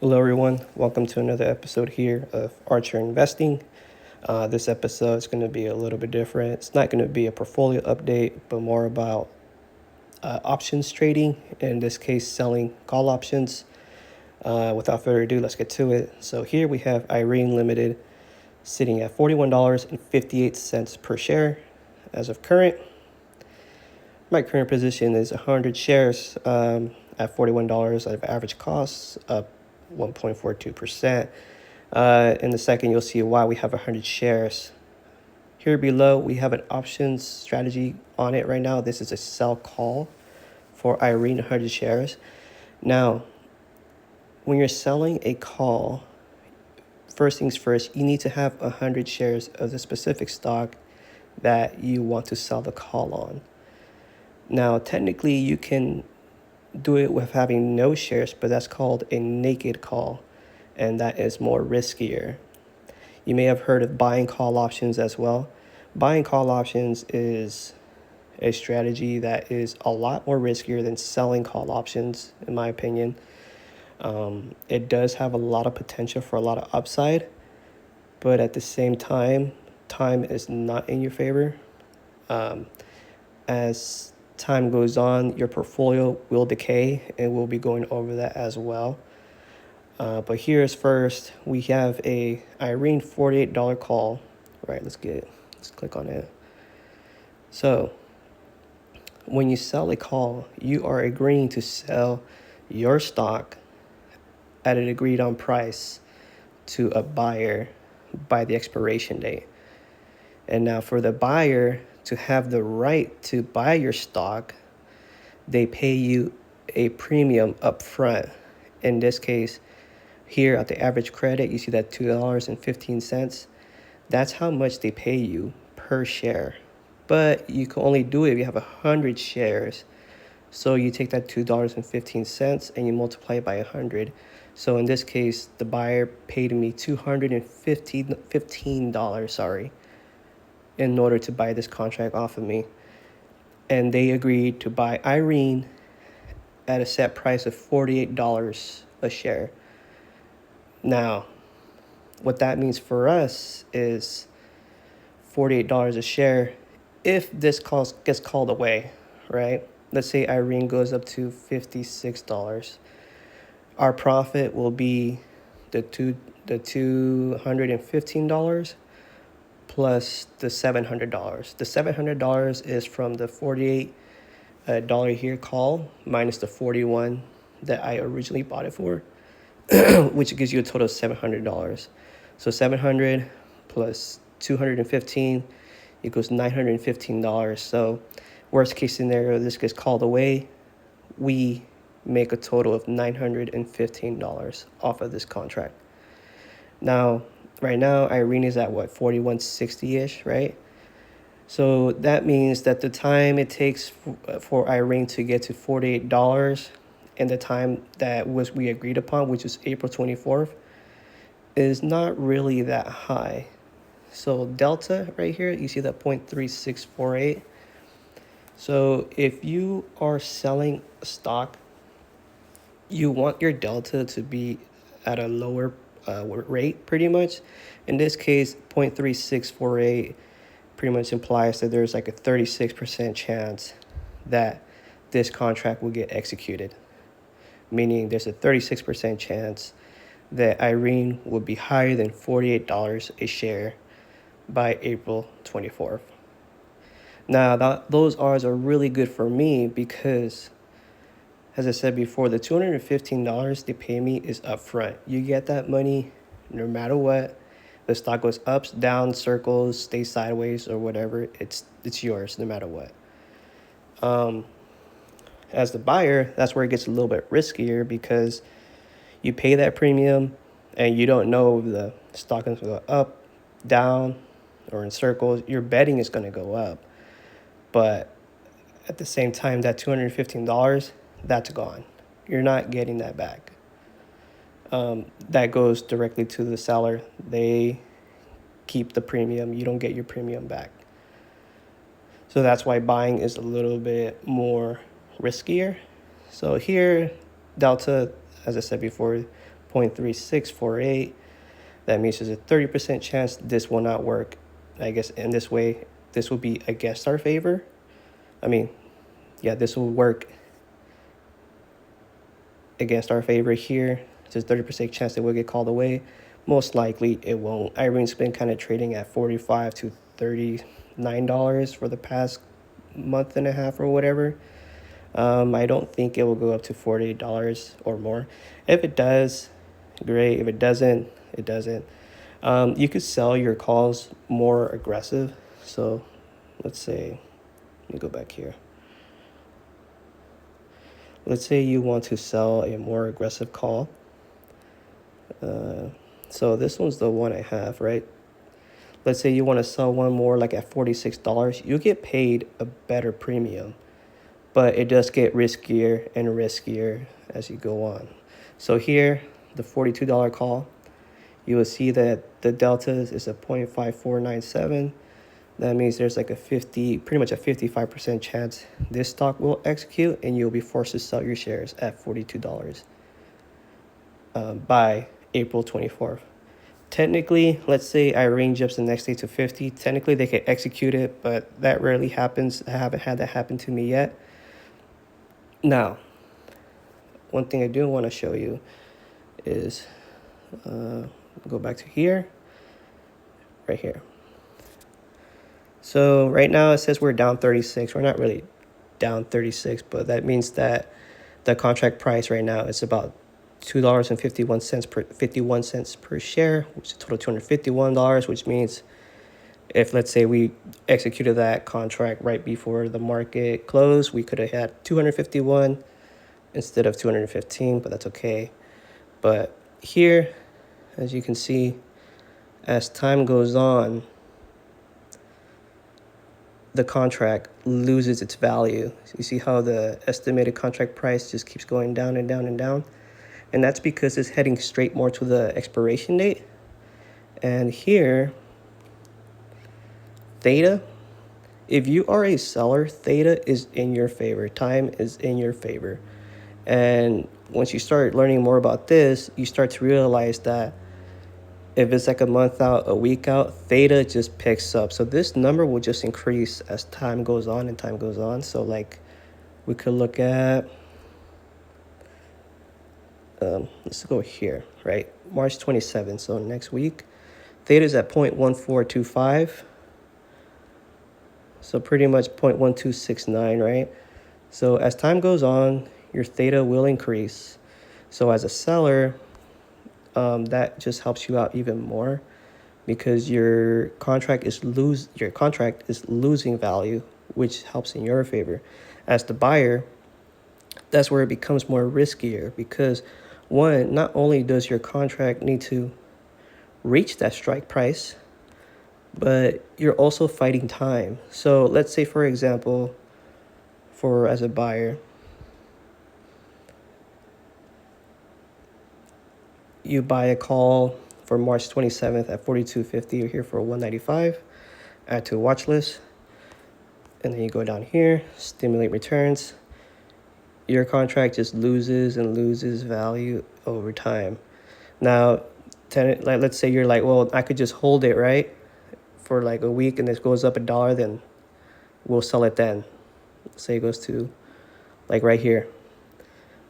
Hello, everyone. Welcome to another episode here of Archer Investing. This episode is going to be a little bit different. It's not going to be a portfolio update, but more about options trading, in this case, selling call options. Without further ado, let's get to it. So here we have Irene Limited sitting at $41.58 per share as of current. My current position is 100 shares at $41 of average costs, up 1.42%. In the second, you'll see why we have 100 shares. Here below, we have an options strategy on it right now. This is a sell call for Irene 100 shares. Now, when you're selling a call, first things first, you need to have 100 shares of the specific stock that you want to sell the call on. Now, technically, you can do it with having no shares, but that's called a naked call, and that is more riskier. You may have heard of buying call options as well. Buying call options is a strategy that is a lot more riskier than selling call options, in my opinion. It does have a lot of potential for a lot of upside, but at the same time is not in your favor. As time goes on, your portfolio will decay, and we'll be going over that as well. But here's first, we have a Irene $48 call. Right, let's click on it. So when you sell a call, you are agreeing to sell your stock at an agreed on price to a buyer by the expiration date. And now for the buyer to have the right to buy your stock, they pay you a premium up front. In this case, here at the average credit, you see that $2.15. That's how much they pay you per share. But you can only do it if you have 100 shares. So you take that $2.15 and you multiply it by 100. So in this case, the buyer paid me $215, in order to buy this contract off of me. And they agreed to buy Irene at a set price of $48 a share. Now, what that means for us is $48 a share if this gets called away, right? Let's say Irene goes up to $56. Our profit will be the $215 plus the $700. The $700 is from the $48 here call minus the 41 that I originally bought it for, which gives you a total of $700. So 700 plus 215 equals $915. So worst case scenario, this gets called away, we make a total of $915 off of this contract. Now, right now, Irene is at what, 41.60-ish, right? So that means that the time it takes for Irene to get to $48 and the time that we agreed upon, which is April 24th, is not really that high. So delta right here, you see that 0.3648. So if you are selling stock, you want your delta to be at a lower rate, pretty much. In this case, 0.3648 pretty much implies that there's like a 36% chance that this contract will get executed, meaning there's a 36% chance that Irene will be higher than $48 a share by April 24th. Now, those odds are really good for me because, as I said before, the $215 they pay me is upfront. You get that money no matter what. The stock goes ups, down, circles, stays sideways, or whatever. It's yours no matter what. As the buyer, that's where it gets a little bit riskier because you pay that premium and you don't know if the stock is going to go up, down, or in circles. Your betting is going to go up. But at the same time, that $215, that's gone. You're not getting that back. That goes directly to the seller. They keep the premium. You don't get your premium back. So that's why buying is a little bit more riskier. So here, delta, as I said before, 0.3648. That means there's a 30% chance this will not work. I guess in this way, this will be against our favor. I mean, yeah, this will work against our favor here. There's a 30% chance that we'll get called away. Most likely it won't. Irene's been kind of trading at $45 to $39 for the past month and a half or whatever. I don't think it will go up to $48 or more. If it does, great. If it doesn't, it doesn't. You could sell your calls more aggressive. So let's say, let me go back here. Let's say you want to sell a more aggressive call. So this one's the one I have, right? Let's say you want to sell one more like at $46. You get paid a better premium, but it does get riskier and riskier as you go on. So here, the $42 call, you will see that the delta is a 0.5497. That means there's like pretty much a 55% chance this stock will execute and you'll be forced to sell your shares at $42 by April 24th. Technically, let's say Irene jumps the next day to 50. Technically, they could execute it, but that rarely happens. I haven't had that happen to me yet. Now, one thing I do want to show you is, go back to here, right here. So right now it says we're down 36. We're not really down 36, but that means that the contract price right now is about $2.51 per share, which is a total $251, which means if let's say we executed that contract right before the market closed, we could have had 251 instead of 215, but that's okay. But here, as you can see, as time goes on, the contract loses its value. You see how the estimated contract price just keeps going down and down and down? And that's because it's heading straight more to the expiration date. And here, theta, if you are a seller, theta is in your favor. Time is in your favor. And once you start learning more about this, you start to realize that if it's like a month out, a week out, theta just picks up. So this number will just increase as time goes on and time goes on. So like we could look at, let's go here, right? March 27th, so next week. Theta is at 0.1425. So pretty much 0.1269, right? So as time goes on, your theta will increase. So as a seller, that just helps you out even more because your contract is losing value, which helps in your favor. As the buyer, that's where it becomes more riskier because one, not only does your contract need to reach that strike price, but you're also fighting time. So let's say, for example, as a buyer, you buy a call for March 27th at 42.50. You're here for 195. Add to watch list. And then you go down here, stimulate returns. Your contract just loses and loses value over time. Now, let's say you're like, well, I could just hold it, right, for like a week and this goes up $1, then we'll sell it then. Say it goes to like right here.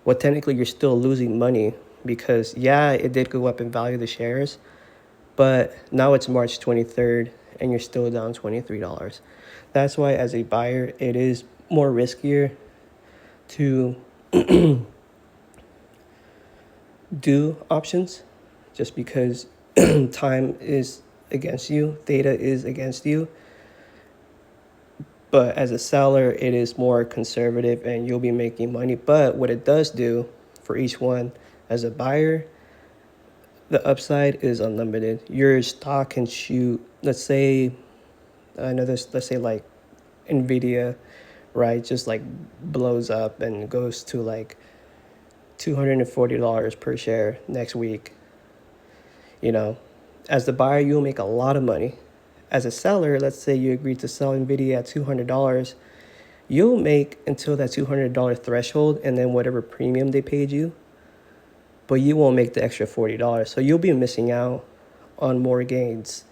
Well, technically, you're still losing money because, yeah, it did go up in value, the shares, but now it's March 23rd and you're still down $23. That's why as a buyer, it is more riskier to do options just because time is against you, theta is against you. But as a seller, it is more conservative and you'll be making money. But what it does do for each one, as a buyer, the upside is unlimited. Your stock can shoot, let's say like NVIDIA, right, just like blows up and goes to like $240 per share next week. You know, as the buyer, you'll make a lot of money. As a seller, let's say you agreed to sell NVIDIA at $200, you'll make until that $200 threshold and then whatever premium they paid you. but you won't make the extra $40. So you'll be missing out on more gains.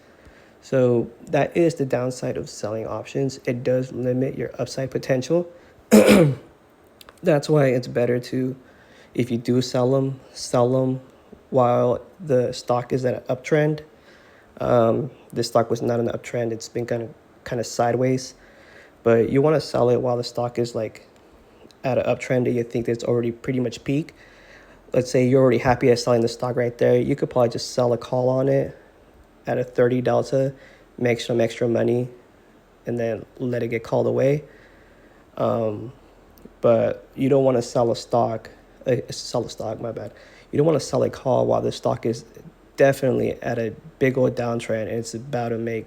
So that is the downside of selling options. It does limit your upside potential. That's why it's better to, if you do sell them while the stock is at an uptrend. The stock was not an uptrend. It's been kind of sideways, but you want to sell it while the stock is like at an uptrend and you think that it's already pretty much peak. Let's say you're already happy at selling the stock right there. You could probably just sell a call on it at a 30 delta, make some extra money, and then let it get called away. But you don't want to sell a stock, my bad. You don't want to sell a call while the stock is definitely at a big old downtrend and it's about to make,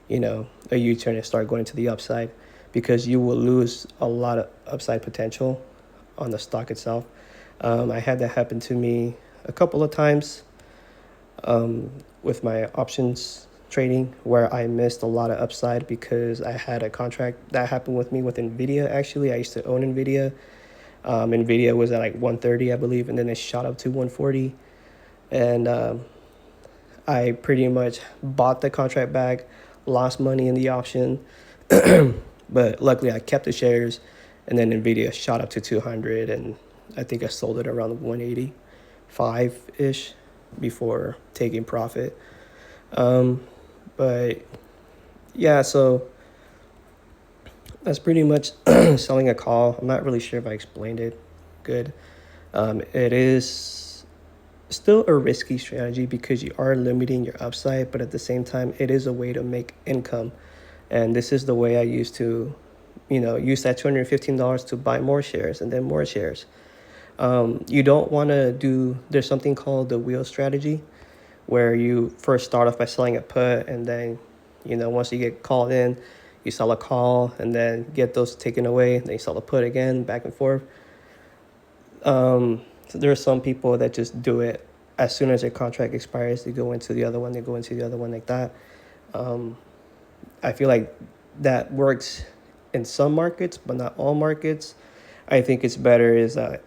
a U-turn and start going to the upside, because you will lose a lot of upside potential on the stock itself. I had that happen to me a couple of times with my options trading, where I missed a lot of upside because I had a contract. That happened with me with NVIDIA, actually. I used to own NVIDIA. NVIDIA was at like 130, I believe, and then it shot up to 140. And I pretty much bought the contract back, lost money in the option. But luckily I kept the shares, and then NVIDIA shot up to 200, and I think I sold it around 185-ish before taking profit. But yeah, so that's pretty much selling a call. I'm not really sure if I explained it good. It is still a risky strategy because you are limiting your upside, but at the same time, it is a way to make income. And this is the way I used to, use that $215 to buy more shares and then more shares. You don't want to there's something called the wheel strategy, where you first start off by selling a put, and then, once you get called in, you sell a call and then get those taken away. Then you sell a put again, back and forth. So there are some people that just do it as soon as their contract expires. They go into the other one, like that. I feel like that works in some markets, but not all markets. I think it's better is that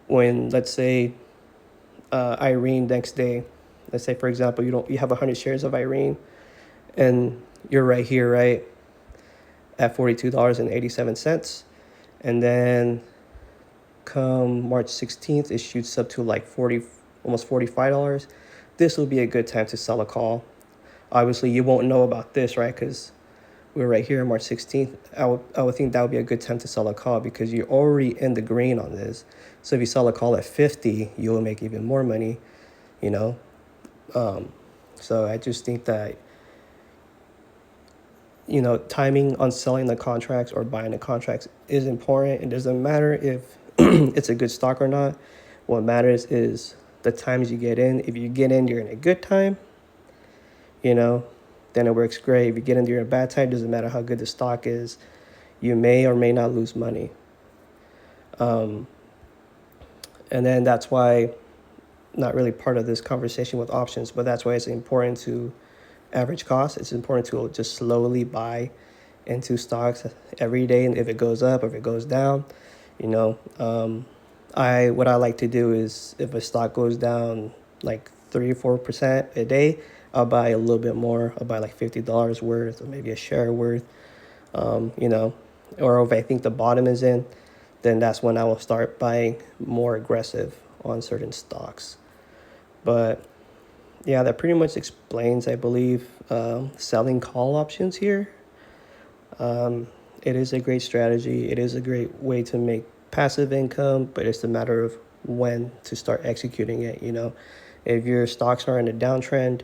when, let's say, Irene next day, let's say, for example, you have 100 shares of Irene, and you're right here, right, at $42.87. And then come March 16th, it shoots up to like almost $45. This will be a good time to sell a call. Obviously, you won't know about this, right, because we're right here on March 16th. I would think that would be a good time to sell a call because you're already in the green on this. So if you sell a call at 50, you'll make even more money, So I just think that, timing on selling the contracts or buying the contracts is important. It doesn't matter if it's a good stock or not. What matters is the times you get in. If you get in, you're in a good time, then it works great. If you get in during a bad time, doesn't matter how good the stock is, you may or may not lose money. And then that's why, not really part of this conversation with options, but that's why it's important to average cost. It's important to just slowly buy into stocks every day, and if it goes up or if it goes down, what I like to do is, if a stock goes down like 3 or 4% a day, I'll buy a little bit more. I'll buy like $50 worth, or maybe a share worth, or if I think the bottom is in, then that's when I will start buying more aggressive on certain stocks. But yeah, that pretty much explains, I believe, selling call options here. It is a great strategy. It is a great way to make passive income, but it's a matter of when to start executing it. If your stocks are in a downtrend,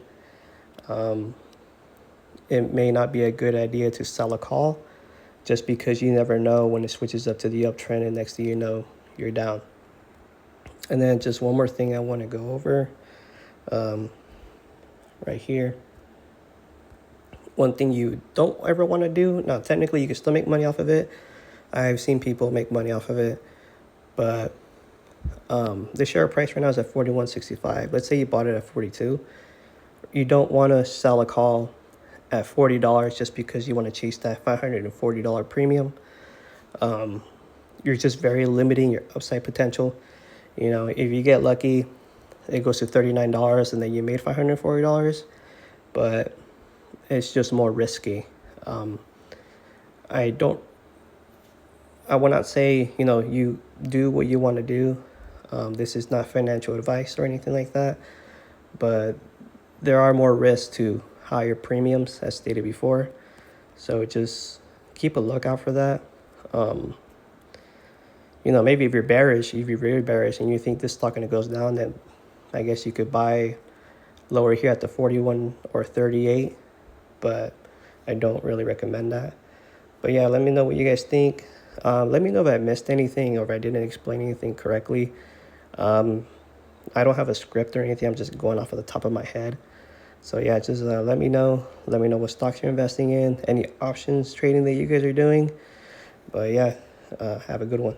it may not be a good idea to sell a call, just because you never know when it switches up to the uptrend and next thing you know, you're down. And then just one more thing I want to go over right here. One thing you don't ever want to do, now technically you can still make money off of it. I've seen people make money off of it, but the share price right now is at $41.65. Let's say you bought it at $42. You don't want to sell a call at $40 just because you want to chase that $540 premium. You're just very limiting your upside potential. You know, if you get lucky, it goes to $39 and then you made $540, but it's just more risky. I don't, I will not say, you know, you do what you want to do. This is not financial advice or anything like that, but there are more risks to higher premiums, as stated before. So just keep a lookout for that. You know, maybe if you're bearish, if you're very bearish and you think this stock gonna goes down, then I guess you could buy lower here at the 41 or 38, but I don't really recommend that. But yeah, let me know what you guys think. Let me know if I missed anything or if I didn't explain anything correctly. I don't have a script or anything. I'm just going off of the top of my head. So yeah, just let me know. Let me know what stocks you're investing in, any options trading that you guys are doing. But yeah, have a good one.